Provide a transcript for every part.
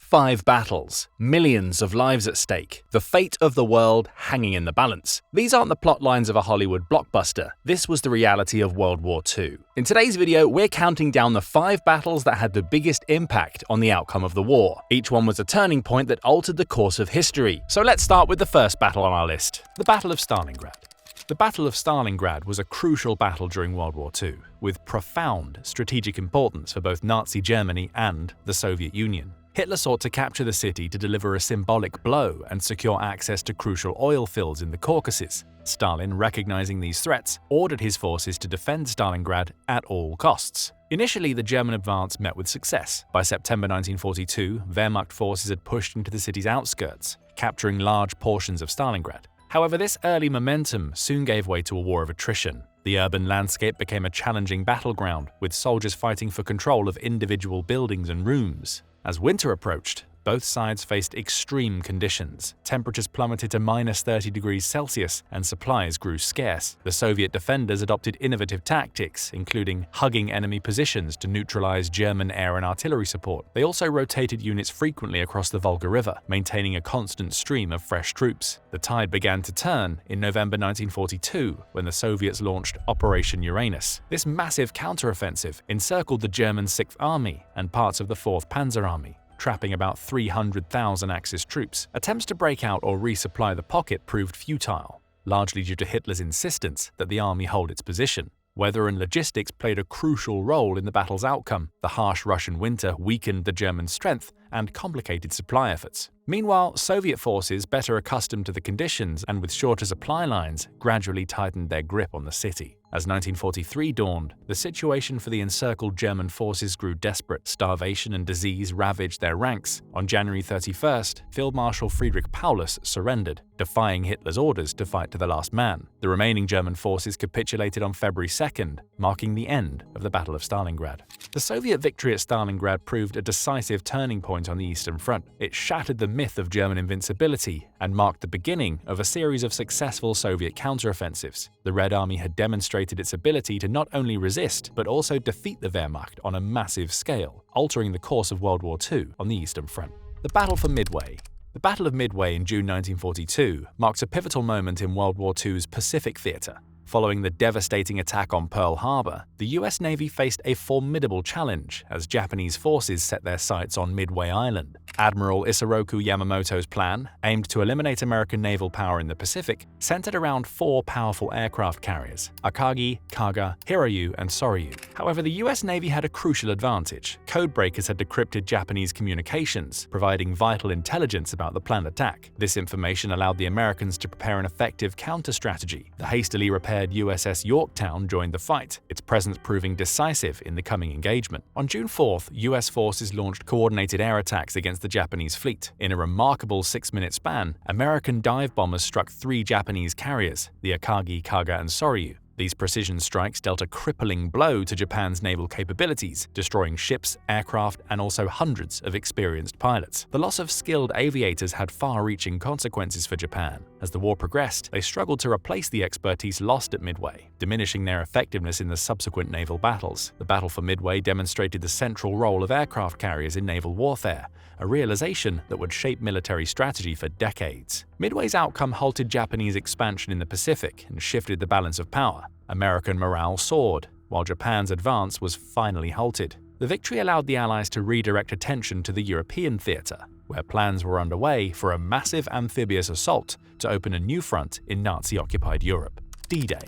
5 battles, millions of lives at stake, the fate of the world hanging in the balance. These aren't the plot lines of a Hollywood blockbuster. This was the reality of World War II. In today's video, we're counting down the 5 battles that had the biggest impact on the outcome of the war. Each one was a turning point that altered the course of history. So let's start with the first battle on our list, the Battle of Stalingrad. The Battle of Stalingrad was a crucial battle during World War II, with profound strategic importance for both Nazi Germany and the Soviet Union. Hitler sought to capture the city to deliver a symbolic blow and secure access to crucial oil fields in the Caucasus. Stalin, recognizing these threats, ordered his forces to defend Stalingrad at all costs. Initially, the German advance met with success. By September 1942, Wehrmacht forces had pushed into the city's outskirts, capturing large portions of Stalingrad. However, this early momentum soon gave way to a war of attrition. The urban landscape became a challenging battleground, with soldiers fighting for control of individual buildings and rooms. As winter approached, both sides faced extreme conditions. Temperatures plummeted to -30 degrees Celsius and supplies grew scarce. The Soviet defenders adopted innovative tactics, including hugging enemy positions to neutralize German air and artillery support. They also rotated units frequently across the Volga River, maintaining a constant stream of fresh troops. The tide began to turn in November 1942 when the Soviets launched Operation Uranus. This massive counteroffensive encircled the German 6th Army and parts of the 4th Panzer Army, trapping about 300,000 Axis troops. Attempts to break out or resupply the pocket proved futile, largely due to Hitler's insistence that the army hold its position. Weather and logistics played a crucial role in the battle's outcome. The harsh Russian winter weakened the German strength and complicated supply efforts. Meanwhile, Soviet forces, better accustomed to the conditions and with shorter supply lines, gradually tightened their grip on the city. As 1943 dawned, the situation for the encircled German forces grew desperate. Starvation and disease ravaged their ranks. On January 31st, Field Marshal Friedrich Paulus surrendered, defying Hitler's orders to fight to the last man. The remaining German forces capitulated on February 2nd, marking the end of the Battle of Stalingrad. The Soviet victory at Stalingrad proved a decisive turning point on the Eastern Front. It shattered the myth of German invincibility and marked the beginning of a series of successful Soviet counteroffensives. The Red Army had demonstrated its ability to not only resist but also defeat the Wehrmacht on a massive scale, altering the course of World War II on the Eastern Front. The Battle for Midway. The Battle of Midway in June 1942 marks a pivotal moment in World War II's Pacific theater. Following the devastating attack on Pearl Harbor, the US Navy faced a formidable challenge as Japanese forces set their sights on Midway Island. Admiral Isoroku Yamamoto's plan, aimed to eliminate American naval power in the Pacific, centered around 4 powerful aircraft carriers: Akagi, Kaga, Hiryu, and Soryu. However, the US Navy had a crucial advantage. Codebreakers had decrypted Japanese communications, providing vital intelligence about the planned attack. This information allowed the Americans to prepare an effective counter-strategy. The hastily repaired USS Yorktown joined the fight, its presence proving decisive in the coming engagement. On June 4th, US forces launched coordinated air attacks against the Japanese fleet. In a remarkable 6-minute span, American dive bombers struck 3 Japanese carriers, the Akagi, Kaga, and Soryu. These precision strikes dealt a crippling blow to Japan's naval capabilities, destroying ships, aircraft, and also hundreds of experienced pilots. The loss of skilled aviators had far-reaching consequences for Japan. As the war progressed, they struggled to replace the expertise lost at Midway, diminishing their effectiveness in the subsequent naval battles. The Battle for Midway demonstrated the central role of aircraft carriers in naval warfare, a realization that would shape military strategy for decades. Midway's outcome halted Japanese expansion in the Pacific and shifted the balance of power. American morale soared, while Japan's advance was finally halted. The victory allowed the Allies to redirect attention to the European theater, where plans were underway for a massive amphibious assault to open a new front in Nazi-occupied Europe. D-Day.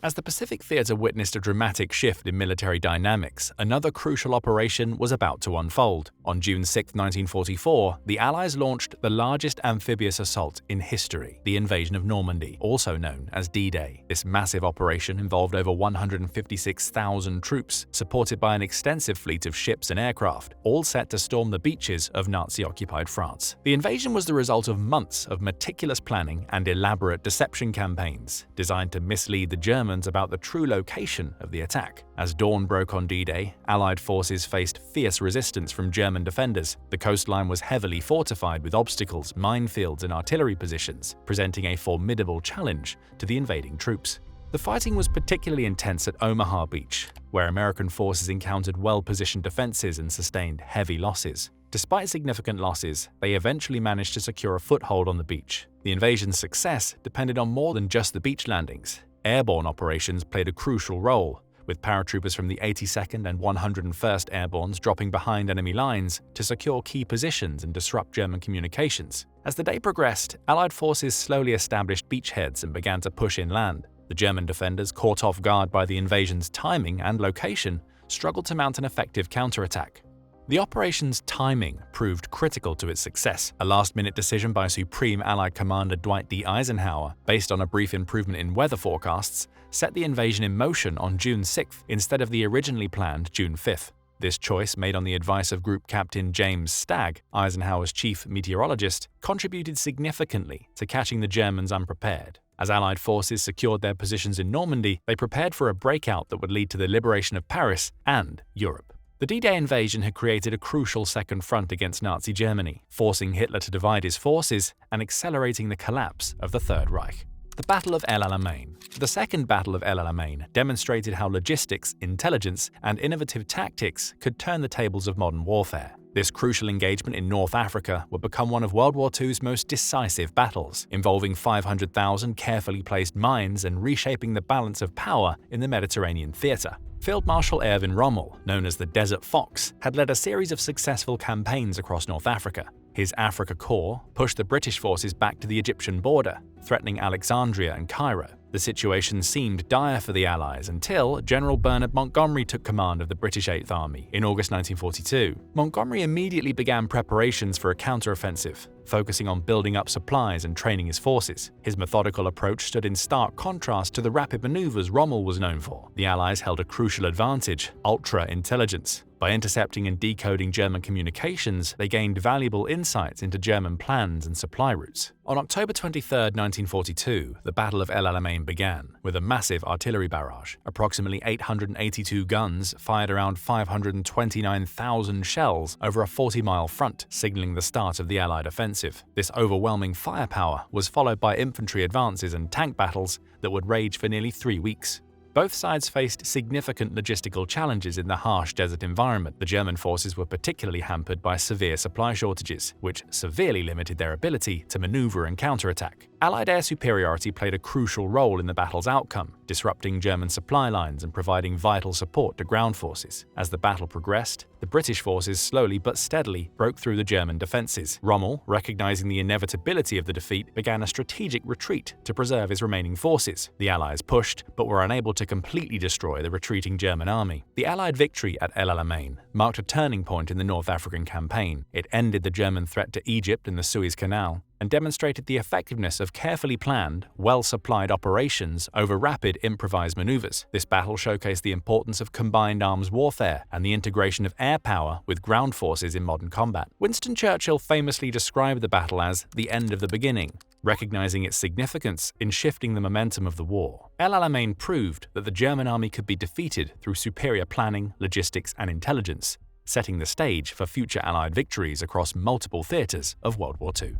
As the Pacific Theater witnessed a dramatic shift in military dynamics, another crucial operation was about to unfold. On June 6, 1944, the Allies launched the largest amphibious assault in history, the invasion of Normandy, also known as D-Day. This massive operation involved over 156,000 troops, supported by an extensive fleet of ships and aircraft, all set to storm the beaches of Nazi-occupied France. The invasion was the result of months of meticulous planning and elaborate deception campaigns, designed to mislead the Germans about the true location of the attack. As dawn broke on D-Day, Allied forces faced fierce resistance from German defenders. The coastline was heavily fortified with obstacles, minefields, and artillery positions, presenting a formidable challenge to the invading troops. The fighting was particularly intense at Omaha Beach, where American forces encountered well-positioned defenses and sustained heavy losses. Despite significant losses, they eventually managed to secure a foothold on the beach. The invasion's success depended on more than just the beach landings. Airborne operations played a crucial role, with paratroopers from the 82nd and 101st Airbornes dropping behind enemy lines to secure key positions and disrupt German communications. As the day progressed, Allied forces slowly established beachheads and began to push inland. The German defenders, caught off guard by the invasion's timing and location, struggled to mount an effective counterattack. The operation's timing proved critical to its success. A last-minute decision by Supreme Allied Commander Dwight D. Eisenhower, based on a brief improvement in weather forecasts, set the invasion in motion on June 6th instead of the originally planned June 5th. This choice, made on the advice of Group Captain James Stagg, Eisenhower's chief meteorologist, contributed significantly to catching the Germans unprepared. As Allied forces secured their positions in Normandy, they prepared for a breakout that would lead to the liberation of Paris and Europe. The D-Day invasion had created a crucial second front against Nazi Germany, forcing Hitler to divide his forces and accelerating the collapse of the Third Reich. The Battle of El Alamein. The Second Battle of El Alamein demonstrated how logistics, intelligence, and innovative tactics could turn the tables of modern warfare. This crucial engagement in North Africa would become one of World War II's most decisive battles, involving 500,000 carefully placed mines and reshaping the balance of power in the Mediterranean theater. Field Marshal Erwin Rommel, known as the Desert Fox, had led a series of successful campaigns across North Africa. His Africa Corps pushed the British forces back to the Egyptian border, threatening Alexandria and Cairo. The situation seemed dire for the Allies until General Bernard Montgomery took command of the British 8th Army in August 1942. Montgomery immediately began preparations for a counteroffensive, focusing on building up supplies and training his forces. His methodical approach stood in stark contrast to the rapid maneuvers Rommel was known for. The Allies held a crucial advantage: ultra-intelligence. By intercepting and decoding German communications, they gained valuable insights into German plans and supply routes. On October 23, 1942, the Battle of El Alamein began, with a massive artillery barrage. Approximately 882 guns fired around 529,000 shells over a 40-mile front, signaling the start of the Allied offensive. This overwhelming firepower was followed by infantry advances and tank battles that would rage for nearly 3 weeks. Both sides faced significant logistical challenges in the harsh desert environment. The German forces were particularly hampered by severe supply shortages, which severely limited their ability to maneuver and counterattack. Allied air superiority played a crucial role in the battle's outcome, disrupting German supply lines and providing vital support to ground forces. As the battle progressed, the British forces slowly but steadily broke through the German defenses. Rommel, recognizing the inevitability of the defeat, began a strategic retreat to preserve his remaining forces. The Allies pushed, but were unable to completely destroy the retreating German army. The Allied victory at El Alamein marked a turning point in the North African campaign. It ended the German threat to Egypt and the Suez Canal, and demonstrated the effectiveness of carefully planned, well-supplied operations over rapid, improvised maneuvers. This battle showcased the importance of combined arms warfare and the integration of air power with ground forces in modern combat. Winston Churchill famously described the battle as the end of the beginning, recognizing its significance in shifting the momentum of the war. El Alamein proved that the German army could be defeated through superior planning, logistics, and intelligence, setting the stage for future Allied victories across multiple theaters of World War II.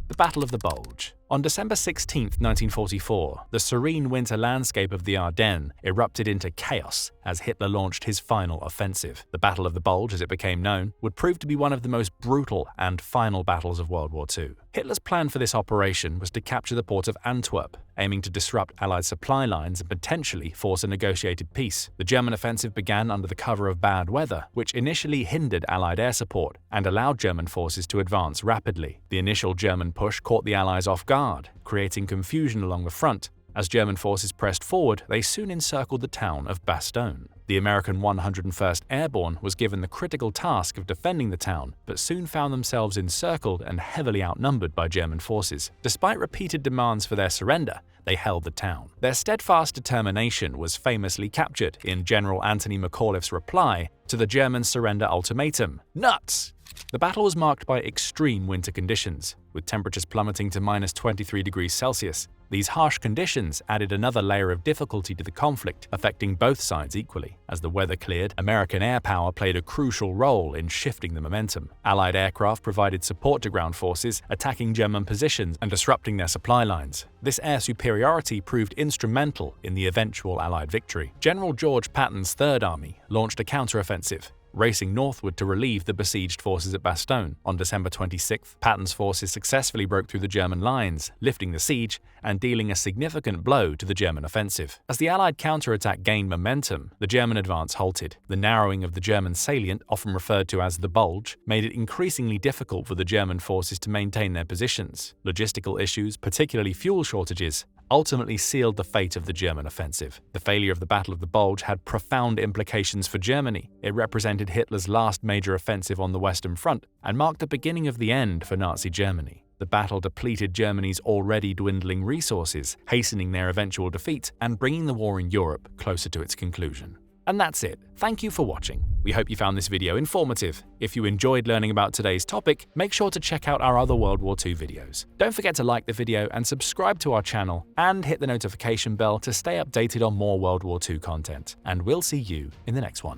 The Battle of the Bulge. On December 16, 1944, the serene winter landscape of the Ardennes erupted into chaos as Hitler launched his final offensive. The Battle of the Bulge, as it became known, would prove to be one of the most brutal and final battles of World War II. Hitler's plan for this operation was to capture the port of Antwerp, aiming to disrupt Allied supply lines and potentially force a negotiated peace. The German offensive began under the cover of bad weather, which initially hindered Allied air support and allowed German forces to advance rapidly. The initial German push caught the Allies off guard, creating confusion along the front. As German forces pressed forward, they soon encircled the town of Bastogne. The American 101st Airborne was given the critical task of defending the town, but soon found themselves encircled and heavily outnumbered by German forces. Despite repeated demands for their surrender, they held the town. Their steadfast determination was famously captured in General Anthony McAuliffe's reply to the German surrender ultimatum: "Nuts!" The battle was marked by extreme winter conditions, with temperatures plummeting to -23 degrees Celsius. These harsh conditions added another layer of difficulty to the conflict, affecting both sides equally. As the weather cleared, American air power played a crucial role in shifting the momentum. Allied aircraft provided support to ground forces, attacking German positions and disrupting their supply lines. This air superiority proved instrumental in the eventual Allied victory. General George Patton's Third Army launched a counteroffensive, racing northward to relieve the besieged forces at Bastogne. On December 26th, Patton's forces successfully broke through the German lines, lifting the siege and dealing a significant blow to the German offensive. As the Allied counterattack gained momentum, the German advance halted. The narrowing of the German salient, often referred to as the bulge, made it increasingly difficult for the German forces to maintain their positions. Logistical issues, particularly fuel shortages, ultimately sealed the fate of the German offensive. The failure of the Battle of the Bulge had profound implications for Germany. It represented Hitler's last major offensive on the Western Front and marked the beginning of the end for Nazi Germany. The battle depleted Germany's already dwindling resources, hastening their eventual defeat and bringing the war in Europe closer to its conclusion. And that's it. Thank you for watching. We hope you found this video informative. If you enjoyed learning about today's topic, make sure to check out our other World War II videos. Don't forget to like the video and subscribe to our channel, and hit the notification bell to stay updated on more World War II content. And we'll see you in the next one.